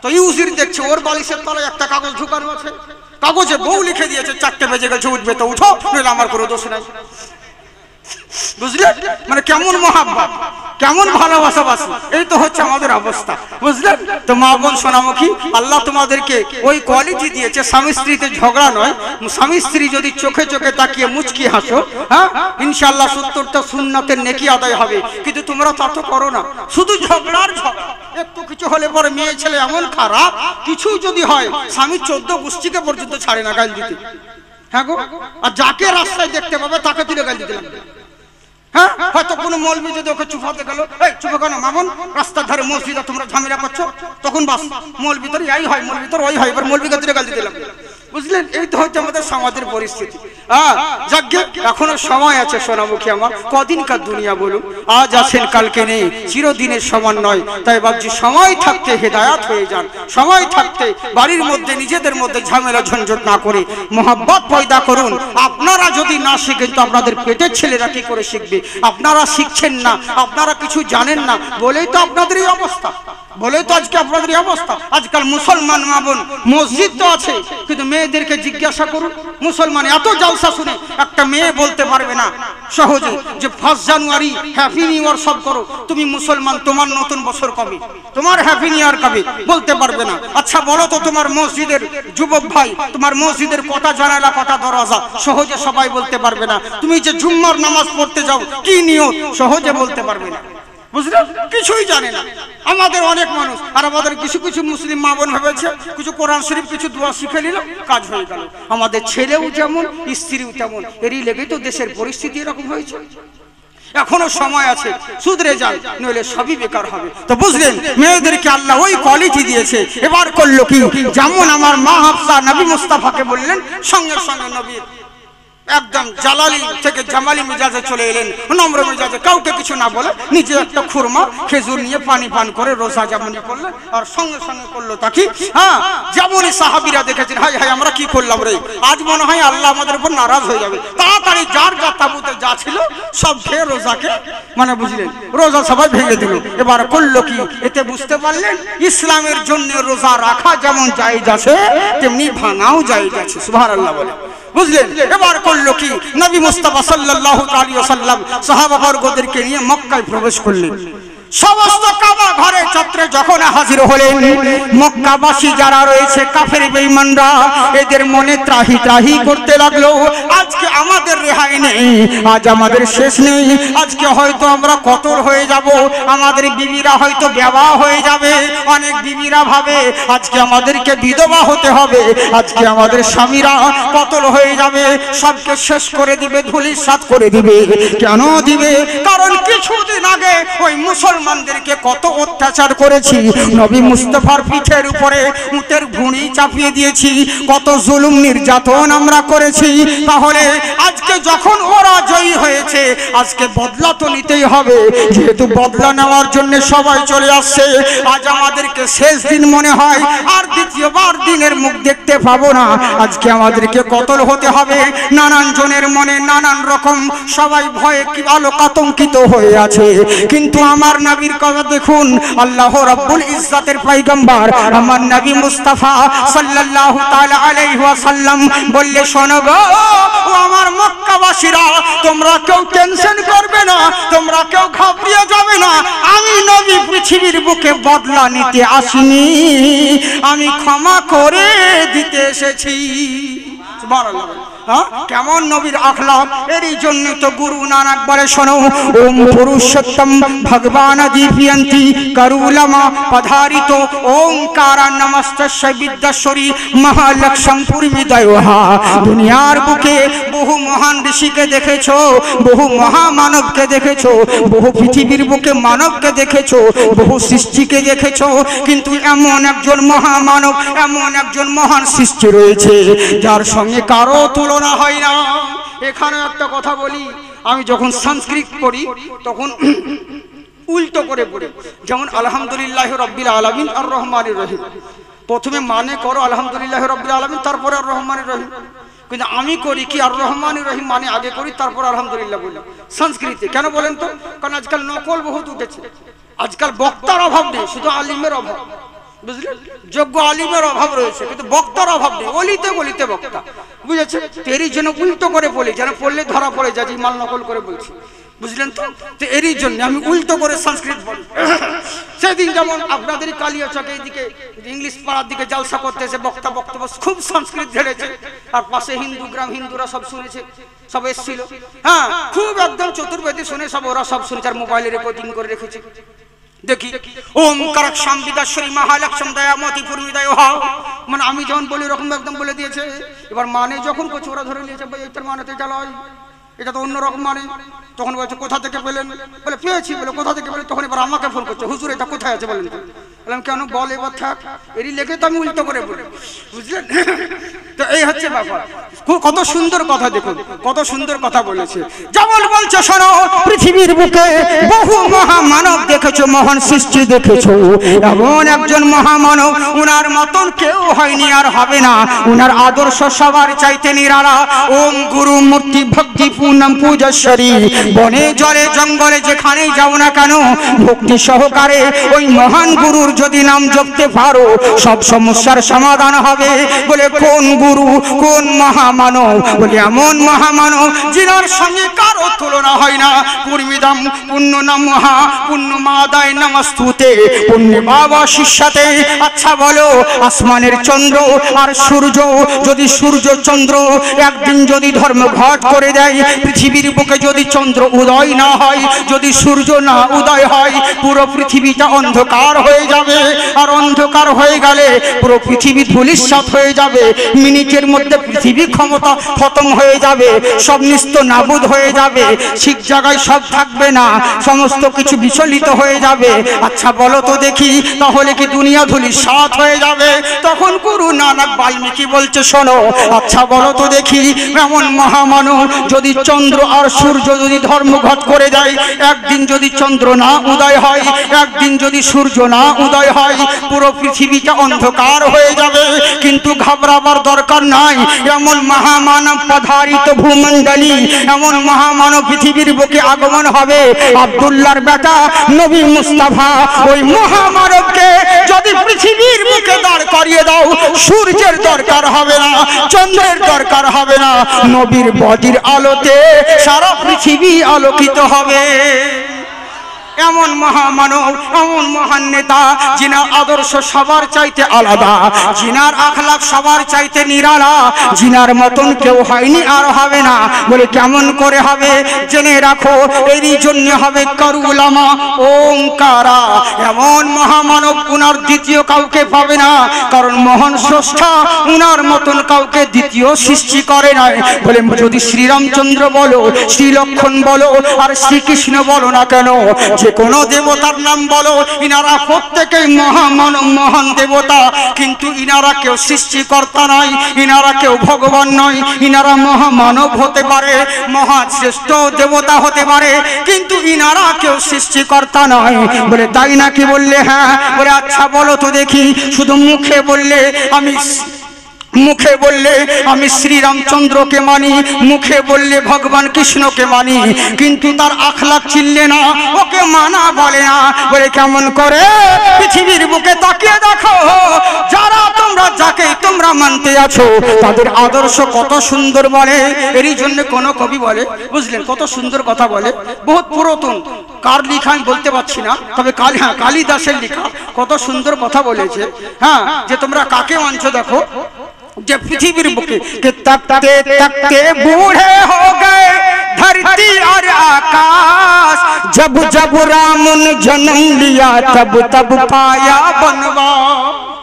তো ইউজির দেখছে ওর বালিশের তলায় একটা কাগজ ঢুকানো আছে, কাগজে বউ লিখে দিয়েছে 4টে বেজে গেছে, উঠবে তো উঠো, নইলে আমার কোনো দোষ নাই। বুঝলে মানে কেমন মহাব্বত, কেমন ভালোবাসা বাসি, এই তো হচ্ছে আমাদের অবস্থা। বুঝলেন তো মা বোন সোনামুখী, আল্লাহ তোমাদেরকে ওই কোয়ালিটি দিয়েছে, স্বামী স্ত্রীতে ঝগড়া নয়। স্বামী স্ত্রী যদি চোখে চোখে তাকিয়ে মুচকি হাসো, হ্যাঁ ইনশাআল্লাহ 70টা সুন্নাতের নেকি আদায় হবে। কিন্তু তোমরা তা তো করো না, শুধু ঝগড়ার ঝগড়া। একটু কিছু হলে পরে মেয়ে ছেলে এমন খারাপ, কিছু যদি হয় স্বামী 14 গোষ্ঠীকে পর্যন্ত ছাড়ে না গাল দিতে। হ্যাঁ গো, আর যাকে রাস্তায় দেখতে পাবে তাকে তুলে গাল দিতে লাগবে। হ্যাঁ, হয়তো কোনো মৌলবি যদি ওকে চুপাতে গেল, এই চুপে কেন মামুন, রাস্তার ধারে মসজিদে তোমরা ঝামেলা করছো, তখন বাস মৌলবি তোর এই হয়, মৌলবি তোর ওই হয়, এবার মৌলবিকে তুলে গাল দিতে লাগবে। বুঝলেন, এই তো হচ্ছে আমাদের সমাজের পরিস্থিতি। যাজ্ঞে এখনো সময় আছে সোনামুখী আমার, কদিনকার দুনিয়া বলুন, আজ আছেন কালকে নেই, চিরদিনের সমান নয়। তাই ভাবছি সময় থাকতে হেদায়াত হয়ে যান, সময় থাকতে বাড়ির মধ্যে নিজেদের মধ্যে ঝামেলা ঝঞ্ঝট না করে মহব্বত পয়দা করুন। আপনারা যদি না শিখেন তো আপনাদের পেটের ছেলেরা কি করে শিখবে? আপনারা শিখছেন না, আপনারা কিছু জানেন না বলেই তো আপনাদের এই অবস্থা। বলে তো আজকে আপনাদের এই অবস্থা। আজকাল মুসলমান মা বোন মসজিদ তো আছে, কিন্তু মেয়েদেরকে জিজ্ঞাসা করুন, মুসলমান এত জলসা শুনে একটা মেয়ে বলতে পারবে না সহজে যে 1 জানুয়ারি হ্যাপি নিউ ইয়ার সব করো। তুমি মুসলমান, তোমার নতুন বছর কবে, তোমার হ্যাপি নিউ ইয়ার কবে, বলতে পারবে না। আচ্ছা বলো তো তোমার মসজিদের যুবক ভাই, তোমার মসজিদের কটা জানালা কটা দরজা, সহজে সবাই বলতে পারবে না। তুমি যে জুম্মার নামাজ পড়তে যাও কি নিয়ত, সহজে বলতে পারবে না, বুঝলেন? কিছুই জানে না আমাদের অনেক মানুষ। আর আমাদের কিছু কিছু মুসলিম মা বোন ভেবেছে কিছু কোরআন শরীফ কিছু দোয়া শিখে নিল, কাজ হয়ে গেল। আমাদের ছেলেও যেমন স্ত্রীও তেমন, এরই লেগেই তো দেশের পরিস্থিতি এরকম হয়েছে। এখনো সময় আছে, সুধরে যান, নইলে সবই বেকার হবে। তো বুঝলেন, মেয়েদেরকে আল্লাহ ওই কোয়ালিটি দিয়েছে। এবার করলো কি, যেমন আমার মা হাফসা নবী মুস্তাফাকে বললেন, সঙ্গে সঙ্গে নবী একদম জালালি থেকে জামালি মেজাজে চলে এলেন, নম্র মেজাজে, কাউকে কিছু না বলে নিজে একটা খুরমা খেজুর নিয়ে পানি পান করে রোজা যেমনই করলেন, আর সঙ্গে সঙ্গে করলো তা কি, হ্যাঁ যেমনই সাহাবীরা দেখেছেন, হাই হাই আমরা কি করলাম রে, আজ মনে হয় আল্লাহ আমাদের উপর নারাজ হয়ে যাবে। তাড়াতাড়ি যার যা তাবুতে যা ছিল সব খেয়ে রোজাকে মানে বুঝলেন রোজা সবাই ভেঙে দিল। এবার করলো কি, এতে বুঝতে পারলেন ইসলামের জন্য রোজা রাখা যেমন জায়েজ আছে তেমনি ভাঙাও জায়েজ আছে। সুবহানাল্লাহ বলে, বুঝলেন? এবার করলো কি, নবী মুস্তাফা সাল্লাল্লাহু আলাইহি ওয়াসাল্লাম সাহাবাবর্গদেরকে নিয়ে মক্কায় প্রবেশ করলেন। সমস্ত কাবা ঘরে চত্রে যখন হাজির হলেন, মক্কাবাসী যারা রয়েছে কাফের বেঈমানরা, এদের মনে ত্রাহি ত্রাহি করতে লাগলো, আজকে আমাদের রেহাই নেই, আজ আমাদের শেষ নেই, আজকে হয়তো আমরা কতল হয়ে যাব, আমাদের বিবিরা হয়তো বেওয়া হয়ে যাবে। অনেক বিবিরা ভাবে আজকে আমাদেরকে বিধবা হতে হবে, আজকে আমাদের স্বামীরা কতল হয়ে যাবে, সবকে শেষ করে দিবে, ধূলিসাৎ করে দিবে। কেন দিবে? কারণ কিছুদিন আগে ওই মুসলমানদেরকে কত অত্যাচার করেছি, নবী মুস্তাফার পিঠের উপরে উটের ভুঁড়ি চাপিয়ে দিয়েছি, কত জুলুম নির্যাতন আমরা করেছি। তাহলে আজকে যখন ওরা জয়ী হয়েছে, আজকে বদলা তো নিতেই হবে। যেহেতু বদলা নেওয়ার জন্য সবাই চলে আসছে, আজ আমাদেরকে শেষ দিন মনে হয়, আর দ্বিতীয়বার দিনের মুখ দেখতে পাবো না, আজকে আমাদেরকে কতল হতে হবে। নানান জনের মনে নানান রকম, সবাই ভয়ে কি আলোক আতঙ্কিত হয়ে আছে। কিন্তু আমার নবীর কথা দেখুন, আল্লাহ রাব্বুল ইজ্জাতের পয়গম্বর আমার নবী মুস্তাফা সাল্লাল্লাহু তাআলা আলাইহি ওয়াসাল্লাম বললে, শোনো গো ও আমার মক্কাবাসীরা, তোমরা কেউ টেনশন করবে না, তোমরা কেউ ঘাবড়িয়ে যাবে না। আমি নবী পৃথিবীর বুকে বদলা নিতে আসিনি, আমি ক্ষমা করে দিতে এসেছি। সুবহানাল্লাহ। কেমন নবীর আখলাক, এরই জন্য তো গুরু নানক বলে, শোনো ওম পুরুষোত্তম ভগবান দীপিয়ন্তি করুলমা পধারিত ওঙ্কার নমস্তস্য বিদ্যাশ্বরী মহালক্ষ্মী পূর্বিদয়হা। দুনিয়ার বুকে বহু মহান ঋষিকে দেখেছো, বহু মহামানবকে দেখেছো, বহু পৃথিবীর বুকে মানবকে দেখেছো, বহু সৃষ্টিকে দেখেছো, কিন্তু এমন একজন মহামানব, এমন একজন মহান সৃষ্টি রয়েছে যার সঙ্গে কারো তুলনা হয় না। এখানে একটা কথা বলি, আমি যখন সংস্কৃত পড়ি তখন উল্টো করে পড়ি, যেমন আলহামদুলিল্লাহ রাব্বিল আলামিন আর রহমানির রহিম, প্রথমে মানে করো আলহামদুলিল্লাহ রাব্বিল আলামিন, তারপরে আর রহমানির রহিম। কিন্তু আমি করি কি, আর রহমানির রহিম মানে আগে করি, তারপর আলহামদুলিল্লাহ বলি সংস্কৃতে। কেন বলেন তো? কারণ আজকাল নকল বহুত উঠেছে, আজকাল বক্তার অভাব নেই, শুধু আলিমের অভাব, বুঝলেন? যোগ্য আলিমের অভাব রয়েছে, কিন্তু বক্তার অভাব নেই, অলিতে গলিতে বক্তা, বুঝেছে? এরই জন্য উল্টো করে বলি, যেন পড়লে ধরা পড়ে যায় যে মাল নকল করে বলছি, বুঝলেন তো? এরই জন্য আমি উল্টো করে সংস্কৃত বলি। সেদিন যেমন আপনাদের কালিয়া চকে এইদিকে ইংলিশ পাড়ার দিকে জালসা করতেছে, বক্তা বক্তব্য খুব সংস্কৃত ঝেড়েছে, আর পাশে হিন্দু গ্রাম, হিন্দুরা সব শুনেছে, সব এসেছিল, হ্যাঁ খুব একদম চতুর্বেদী শুনে সব ওরা সব শুনেছে, আর মোবাইলে রেকর্ডিং করে রেখেছে। দেখি ওমকার বিদ্যাশ্বরী মহালক্ষ্মী দয়ামতি পূর্বিদয়হা, মানে আমি যখন বলি ওরকম একদম বলে দিয়েছে। এবার মানে যখন করছে ওরা ধরে নিয়েছে, ভাই এটার মানেতে চালাই, এটা তো অন্যরকম মানে। তখন বলছে কোথা থেকে পেলেন, বলে পেয়েছি, বলে কোথা থেকে পেলেন। তখন এবার আমাকে ফোন করছে, হুজুর এটা কোথায় আছে বলেন তো। বললাম কেন, বল এবার থাক, এরই লেগে তো আমি উল্টো করে বলি, বুঝলেন? তো এই হচ্ছে ব্যাপার। কত সুন্দর কথা দেখুন, কত সুন্দর কথা বলেছে। যেমন বলছে, শোনো পৃথিবীর বুকে বহু মহামানব দেখেছো, মহান সৃষ্টি দেখেছো, এমন একজন মহামানব, উনার মতন কেউ হয়নি আর হবে না। উনার আদর্শ সবার চাইতে নিরালা। ওম গুরু মূর্তি ভক্তি পূর্ণম পূজস্বরী। বনে জলে জঙ্গলে যেখানেই যাও না কেন, ভক্তি সহকারে ওই মহান গুরুর যদি নাম জপতে পারো সব সমস্যার সমাধান হবে। বলে কোন গুরু, কোন মহামানব? বলে এমন মহামানব যিনার সঙ্গে কারো তুলনা হয় না। পূর্মিদাম পুণ্য নমহা পুণ্য মাদায় নমস্তুতে পুণ্য বাবা শিষ্যাতে। আচ্ছা বলো, আসমানের চন্দ্র আর সূর্য, যদি সূর্য চন্দ্র একদিন যদি ধর্মঘট করে দেয়, পৃথিবীর বুকে যদি চন্দ্র উদয় না হয়, যদি সূর্য না উদয় হয়, পুরো পৃথিবীটা অন্ধকার হয়ে যাবে। আর অন্ধকার হয়ে গেলে পুরো পৃথিবী ধূলিসাৎ হয়ে যাবে। মিনিটের মধ্যে পৃথিবী ক্ষমতা খতম হয়ে যাবে, সব নিস্ত নাবুদ হয়ে যাবে, ঠিক জায়গায় সব থাকবে না, সমস্ত কিছু বিচলিত হয়ে যাবে। আচ্ছা বলো তো দেখি, তাহলে কি দুনিয়া ধূলিসাৎ হয়ে যাবে? তখন গুরু নানক বাল্মীকি বলছে শোনো, আচ্ছা বলো তো দেখি, এমন মহামানব যদি চন্দ্র আর সূর্য যদি ধর্মঘট করে দেয়, একদিন যদি চন্দ্র না উদয় হয়, একদিন যদি সূর্য না উদয় হয়, পুরো পৃথিবীটা অন্ধকার হয়ে যাবে। কিন্তু ঘাবড়াবার দরকার নাই, এমন মহামানব পধারিত ভূমণ্ডলী, এমন মহামানব পৃথিবীর বুকে আগমন হবে। আব্দুল্লাহর বেটা নবী মুস্তাফা, ওই মহামানবকে যদি পৃথিবীর বুকে দাঁড় করিয়ে দাও, সূর্যের দরকার হবে না, চন্দ্রের দরকার হবে না, নবীর বদির আলোতে সারা পৃথিবী আলোকিত হবে। এমন মহামানব, এমন মহান নেতা, যিনার আদর্শ সবার চাইতে আলাদা, যিনার আখলাক সবার চাইতে নিরালা, যিনার মতন কেউ হয়নি আর হবে না। বলে কেমন করে হবে? জেনে রাখো, এরই জন্য হবে কারুলামা ওঙ্কারা। এমন মহামানব উনার দ্বিতীয় কাউকে পাবে না, কারণ মহান স্রষ্টা উনার মতন কাউকে দ্বিতীয় সৃষ্টি করে নাই। বলে যদি শ্রীরামচন্দ্র বলো, শ্রীলক্ষণ বলো, আর শ্রীকৃষ্ণ বলো না কেন, যে কোনো দেবতার নাম বলো, ইনারা প্রত্যেকেই মহামানব, মহান দেবতা। কিন্তু ইনারা কেউ সৃষ্টিকর্তা নয়, ইনারা কেউ ভগবান নয়। ইনারা মহামানব হতে পারে, মহাশ্রেষ্ঠ দেবতা হতে পারে, কিন্তু ইনারা কেউ সৃষ্টিকর্তা নয়। বলে তাই নাকি? বললে হ্যাঁ। বলে আচ্ছা বলো তো দেখি, শুধু মুখে বললে আমি শ্রীরামচন্দ্রকে মানি, মুখে বললে ভগবান কৃষ্ণকে মানি, কিন্তু তার আখলাক চিনলে না, ওকে মানা বলে না। বলে কেমন করে? পৃথিবীর বুকে তাকিয়ে দেখো, যারা যাকে তোমরা মানতে আছো তাদের আদর্শ কত সুন্দর বলে। এরই জন্য কোন কবি বলে, বুঝলেন, কত সুন্দর কথা বলে, বহুত পুরাতন, কার লেখা আমি বলতে পারছি না, তবে কালিদাসের লেখা কত সুন্দর কথা বলেছে। হ্যাঁ, যে তোমরা কাকে মানছো দেখো, যে পৃথিবীর বুকে के तकते तकते बूढ़े हो गए धरती और आकाश, जब जब राम ने जन्म लिया तब तब पाया बनवास।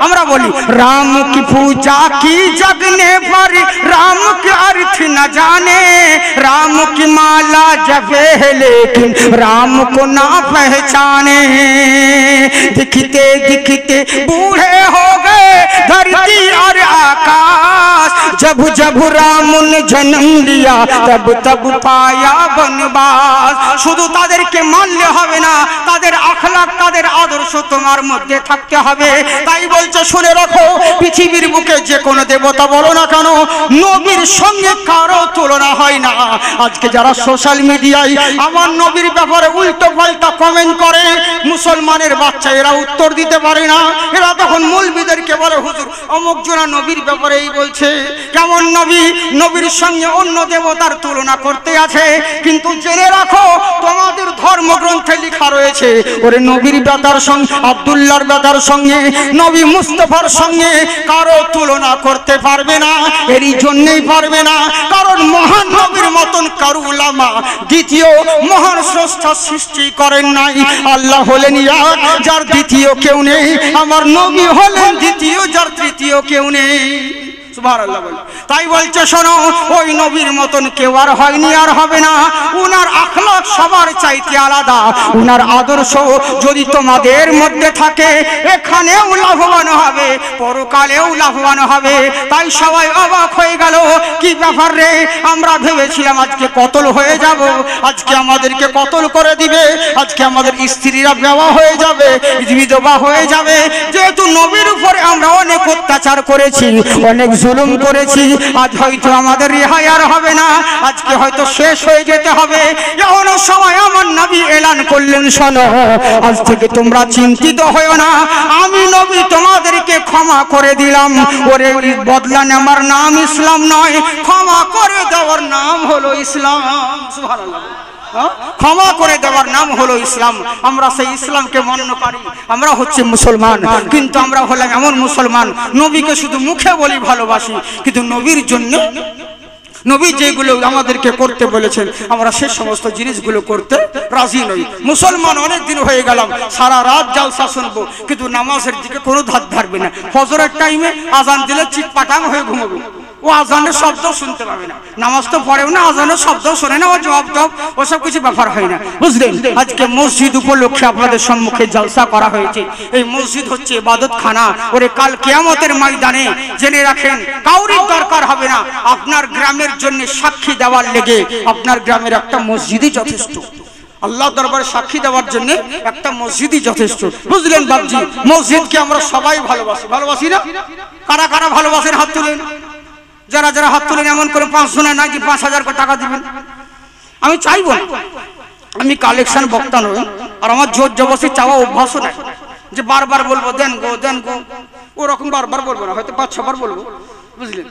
আমরা বলি राम की पूजा की जग ने पर राम के अर्थ न जाने, राम की माला जपे है लेकिन राम को ना पहचाने, दिखते दिखते बूढ़े हो गए धरती और आकाश, जब जब राम ने जन्म लिया तब तब पाया बनवास। শুধু তাদেরকে মানলে হবে না, তাদের আখলাক, তাদের আদর্শ তোমার মধ্যে থাকতে হবে। তাই বলছে শুনে রাখো, পৃথিবীর বুকে যে কোনো দেবতা বলো না কেন, নবীর সঙ্গে কারো তুলনা হয় না। আজকে যারা সোশ্যাল মিডিয়ায় আমার নবীর ব্যাপারে উল্টো পাল্টা কমেন্ট করে, মুসলমানের বাচ্চা এরা উত্তর দিতে পারে না, এরা তখন মৌলবীদেরকে বলে হুজুর অমুক জনা নবীর ব্যাপারে এই বলছে। কেমন নবী? নবীর সঙ্গে অন্য দেবতার তুলনা করতে আছে। কিন্তু জেনে রাখো, তোমাদের ধর্মগ্রন্থে লেখা রয়েছে, ওরে নবীর ব্যাটার সঙ্গে, আব্দুল্লাহর ব্যাটার সঙ্গে, নবী মুস্তাফার সঙ্গে কারো তুলনা করতে পারবে না। এরই জন্যই পারবে না, কারণ মহান নবীর মতন কারু উলামা দ্বিতীয় মহান স্রষ্টা সৃষ্টি করেন নাই। আল্লাহ হলেন এক, যার দ্বিতীয় কেউ নেই। আমার নবী হলেন দ্বিতীয়, যার তৃতীয় কেউ নেই। সুবহানাল্লাহ বলে। তাই বলছে শোনো, ওই নবীর মতন কেউ আর হয়নি আর হবে না। উনার আখলাক সবার চাইতে আলাদা, উনার আদর্শ যদি তোমাদের মধ্যে থাকে, এখানেও লাভবান হবে, পরকালেও লাভবান হবে। তাই সবাই অবাক হয়ে গেল, কি ব্যাপার রে, আমরা ভেবেছিলাম আজকে কতল হয়ে যাব, আজকে আমাদেরকে কতল করে দিবে, আজকে আমাদের স্ত্রীরা বেওয়া হয়ে যাবে, বিধবা হয়ে যাবে। যেহেতু নবীর উপরে আমরা অনেক অত্যাচার করেছি, অনেক জুলুম করেছি, আজ হয়তো আমাদের রেহাই আর হবে না, আজকে হয়তো শেষ হয়ে যেতে হবে। এমন সময় আমার নবী এলান করলেন, শোনো, আজ থেকে তোমরা চিন্তিত হয়ো না, আমি নবী তোমাদেরকে ক্ষমা করে দিলাম। ওরে বদলা নেওয়ার নাম ইসলাম নয়, ক্ষমা করে দেওয়ার নাম হলো ইসলাম। সুবহানাল্লাহ। ক্ষমা করে দেওয়ার নাম হলো ইসলাম। আমরা সেই ইসলামকে মান্য করি, আমরা হচ্ছে মুসলমান। কিন্তু আমরা হলাম এমন মুসলমান, নবীকে শুধু মুখে বলি ভালোবাসি, কিন্তু নবীর জন্য নবী যেগুলো আমাদেরকে করতে বলেছেন আমরা সে সমস্ত জিনিসগুলো করতে রাজি নই। মুসলমান অনেক দিন হয়ে গেলাম, সারা রাত জালসা শুনবো, কিন্তু নামাজের দিকে কোনো ধার ধারবে না। ফজরের টাইমে আজান দিলে চিৎপাটাং হয়ে ঘুমাবো, ও আজানের শব্দ শুনতে পাবে না, নামাজ তো পড়েও না, আজানের শব্দ শোনে না, ও জবাব টব ওসব কিছু ব্যাপার হয় না, বুঝলেন। আজকে মসজিদ উপলক্ষে আপনাদের সম্মুখে জলসা করা হয়েছে। এই মসজিদ হচ্ছে ইবাদতখানা। ওরে কাল কিয়ামতের ময়দানে জেনে রাখেন, কাউরির দরকার হবে না আপনার গ্রামের জন্য সাক্ষী দেওয়ার লেগে, আপনার গ্রামের একটা মসজিদই যথেষ্ট। আল্লাহ দরবারে সাক্ষী দেওয়ার জন্য একটা মসজিদই যথেষ্ট, বুঝলেন বাবজি। মসজিদকে আমরা সবাই ভালোবাসি, ভালোবাসি না? কারা কারা ভালোবাসেন হাত তুলেন। যারা যারা হাত তুলেন এমন করে 500 না কি 5000 করে টাকা দিবেন। আমি চাইবো না, আমি কালেকশন বক্তা নই, আর আমার জোর জবরদস্তি চাওয়া অভ্যাসও নাই যে বারবার বলবো দেন গো দেন গো, ওরকম বারবার বলবো না, হয়তো 5-6 বার বলবো, বুঝলেন।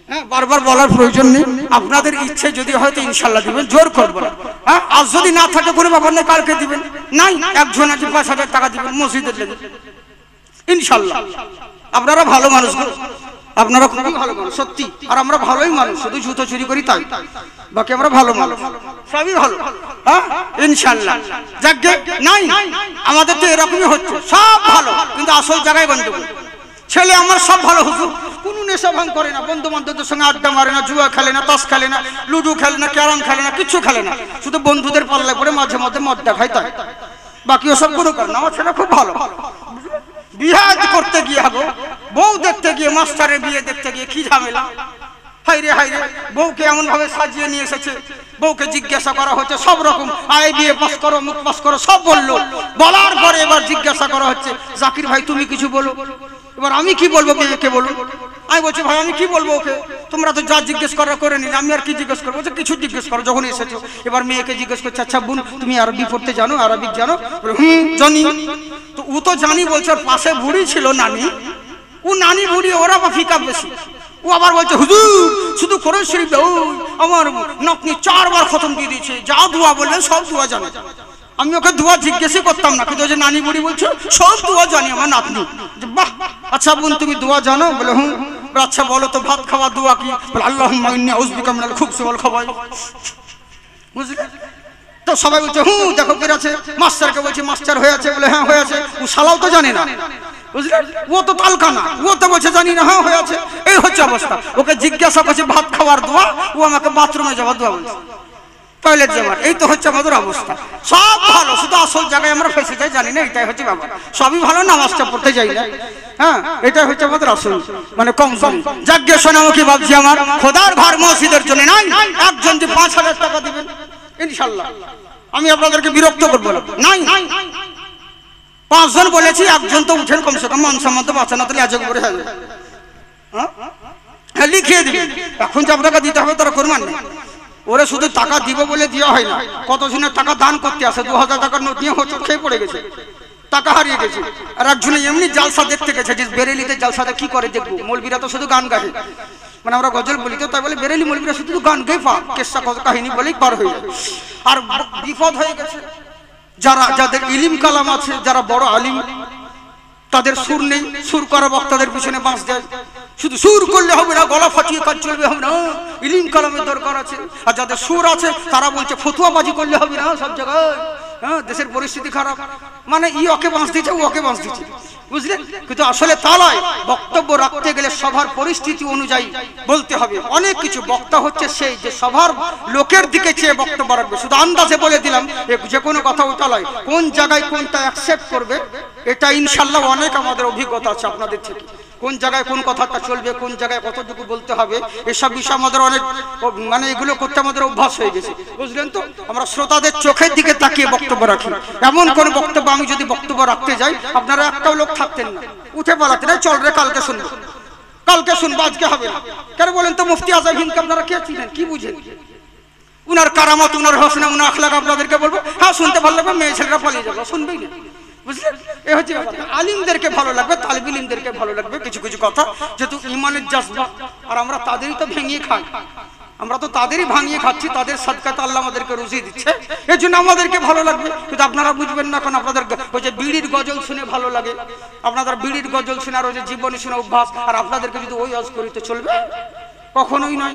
হ্যাঁ, বারবার বলার প্রয়োজন নেই। আপনাদের ইচ্ছে যদি হয়তো ইনশাল্লাহ দিবেন, জোর করবো না। হ্যাঁ, আর যদি না থাকে কোনো ব্যাপার নেই, কালকে দিবেন। নাই, একজন আছে 5000 টাকা দিবেন মসজিদের লেগে, ইনশাল্লাহ। আপনারা ভালো মানুষ, আপনারা খুবই ভালো মানুষ সত্যি, আর আমরা ভালোই মানুষ, শুধু জুতো চুরি করি তাই, বাকি আমরা ভালো মানুষ, সবই ভালো। হ্যাঁ, ইনশাল্লাহ। যাকে নাই, আমাদের তো এরকমই হচ্ছে, সব ভালো কিন্তু আসল জায়গায় গন্ডগোল। ছেলে আমার সব ভালো, হুজুর কোনো নেশা ভাঙ করে না, বন্ধু বান্ধবদের সঙ্গে আড্ডা মারে না, জুয়া খেলে না, তাস খেলে না, লুডু খেলে না, ক্যারাম খেলে না, কিছু খেলে না, শুধু বন্ধুদের পাল্লায় পড়ে মাঝে মধ্যে মদটা খায় তাই, বাকি ওসব কোনো করে না। আমার ছেলে খুব ভালো। বিয়ে করতে গিয়ে গো, বউ দেখতে গিয়ে, মাস্টারের বিয়ে দেখতে গিয়ে কি ঝামেলা, হাইরে হাইরে, বউকে এমন ভাবে সাজিয়ে নিয়ে এসেছে, বউকে জিজ্ঞাসা করা হচ্ছে সব রকম, আই বিয়ে পাস করো, মুখ পাস করো, সব বললো। বলার পরে এবার জিজ্ঞাসা করা হচ্ছে, জাকির ভাই তুমি কিছু বলো। এবার আমি কি বলবো, কে বলুন। আমি বলছি ভাই আমি কি বলবো ওকে, তোমরা তো যা জিজ্ঞেস করা করে নিলে, আমি আর কি জিজ্ঞেস করবো। কিছু জিজ্ঞেস করো যখন এসেছো। এবার মেয়েকে জিজ্ঞেস করছে, আচ্ছা বোন তুমি আরবি পড়তে জানো, আরবিক জানো? জানি। তো ও তো জানি বলছে, ওর পাশে বুড়ি ছিল নানি, ও নানি বুড়ি ওরা বা ফিকা বেশি। ও আবার বলছে হুজুর শুধু কোরআন শরীফ দাও, আমার নাতনি 4 বার খতম দিয়ে দিয়েছে, যা দোয়া বললেন সব দোয়া জানে। আমি ওকে দোয়া জিজ্ঞেসই করতাম না, কিন্তু ওই যে নানি বুড়ি বলছে সব দোয়া জানি আমার নাতনি। বাহ, আচ্ছা বোন তুমি দোয়া জানো? বলে হুম। আচ্ছা বলো তো ভাত খাওয়া দোয়া কি? বলে আল্লাহুম্মা ইন্নী আউযুবিকা মিনাল খুবসি ওয়াল খাবাইস। বুঝলে তো সবাই বলছে হুঁ দেখো কি আছে। মাস্টারকে বলছে মাস্টার হয়েছে? বলে হ্যাঁ হয়েছে। ও শালাও তো জানে না, বুঝলে, ও তো তালকানা, ও তো বলছে জানি না, হ্যাঁ হয়েছে। এই হচ্ছে অবস্থা। ওকে জিজ্ঞাসা করছে ভাত খাওয়ার দোয়া, ও আমাকে বাথরুমে যাওয়ার দোয়া বলছে, টয়লেট যাওয়ার। এই তো হচ্ছে আমাদের অবস্থা। সব ভালো, শুধু আসল জায়গায় আমরা ফেসে যাই, জানি না, এটাই হচ্ছে ব্যাপার। সবই ভালো, নামাজটা পড়তে যাই না। হ্যাঁ, এটাই হচ্ছে আমাদের আসল মানে কম। যাজ্ঞে সোনামুখী বাবজি আমার, খোদার ঘর মসজিদের জন্য নাই, একজন যে 5000 টাকা দিবেন ইনশাল্লাহ আমি আপনাদেরকে বিরক্ত করবো না। নাই 5 জন বলেছি, একজন তো উঠেন কমসে কম, মান সম্মান তো বাঁচানো, তাহলে আজকে করে হবে। হ্যাঁ লিখিয়ে দিবেন, এখন যে আপনাকে দিতে হবে তারা কোরবান নেই। ওরে শুধু টাকা দিব বলে দেওয়া হয় না, কতজনের টাকা দান করতে আসে, 2000 টাকার নোট নিয়ে হোঁচট খেয়ে পড়ে গেছে, টাকা হারিয়ে গেছে। আর একজনে এমনি জালসা দেখতে গেছে, যে বেরেলিতে জালসাতে কি করে দেখবো, মৌলবীরা তো শুধু গান গায়, মানে আমরা গজল বলি তো, তাই বলে বেরেলি মৌলবীরা শুধু গান গাই, কেসা কাহিনী বলেই পার হয়ে যায়। আর বিপদ হয়ে গেছে, যাদের ইলিম কালাম আছে, যারা বড় আলিম, তাদের সুর নেই, সুর করা বক্তাদের পিছনে বাঁশ দেয়। শুধু সুর করলে হবে না, গলা ফাটিয়ে কাজ চলবে হবে না, ইলিম কালামের দরকার আছে। আর যাদের সুর আছে তারা বলছে ফতুয়াবাজি করলে হবে না সব জায়গায়। হ্যাঁ, দেশের পরিস্থিতি খারাপ, মানে ই ওকে বাঁশ দিচ্ছে, ও ওকে বাঁশ দিচ্ছে, বুঝলেন। কিন্তু আসলে তা নয়, বক্তব্য রাখতে গেলে সবার পরিস্থিতি অনুযায়ী বলতে হবে। অনেক কিছু বক্তা হচ্ছে সেই যে সবার লোকের দিকে চেয়ে বক্তব্য রাখবে। শুধু আন্দাজে বলে দিলাম যে কোনো কথা ওটা নয়, কোন জায়গায় কোনটা অ্যাকসেপ্ট করবে, এটা ইনশাল্লাহ অনেক আমাদের অভিজ্ঞতা আছে আপনাদের থেকে। কোন জায়গায় কোন কথাটা চলবে, কোন জায়গায় কতটুকু বলতে হবে, এসব বিষয় আমাদের অনেক মানে এগুলো করতে আমাদের অভ্যাস হয়ে গেছে, বুঝলেন তো। আমরা শ্রোতাদের চোখের দিকে তাকিয়ে বক্তব্য রাখি। এমন কোন বক্তব্য আমি যদি বক্তব্য রাখতে যাই, আপনারা একটাও লোক থাকতেন না, উঠে বলাতে না, চল রে কালকে শুনবো, কালকে শুনবো, আজকে হবে না। কেন বলেন তো? মুফতি আজম হিন্দকে আপনারা কে চিনেন, কি বুঝেন? উনার কারামত, উনার হোসনা, উনার আখলাক আপনাদেরকে বলবো, হ্যাঁ শুনতে ভালো লাগবে, মেয়ে ছেলেরা পালিয়ে যাবে, শুনবেই না, বুঝলেন? এ হচ্ছে ব্যাপার। আলিমদেরকে ভালো লাগবে, তালিবুল ইলমদেরকে ভালো লাগবে কিছু কিছু কথা, যেহেতু ইমানের জজবা, আর আমরা তাদেরই তো ভেঙিয়ে খাই, আমরা তো তাদেরই ভাঙিয়ে খাচ্ছি, তাদের সাদকাতে আল্লাহ আমাদেরকে রুজি দিচ্ছে, এর জন্য আমাদেরকে ভালো লাগবে। কিন্তু আপনারা বুঝবেন না, কারণ আপনাদের ওই যে বিড়ির গজল শুনে ভালো লাগে, আপনাদের বিড়ির গজল শুনে আর ওই যে জীবনী শুনে অভ্যাস, আর আপনাদেরকে যদি ওই আজ করিতে চলবে? কখনোই নয়।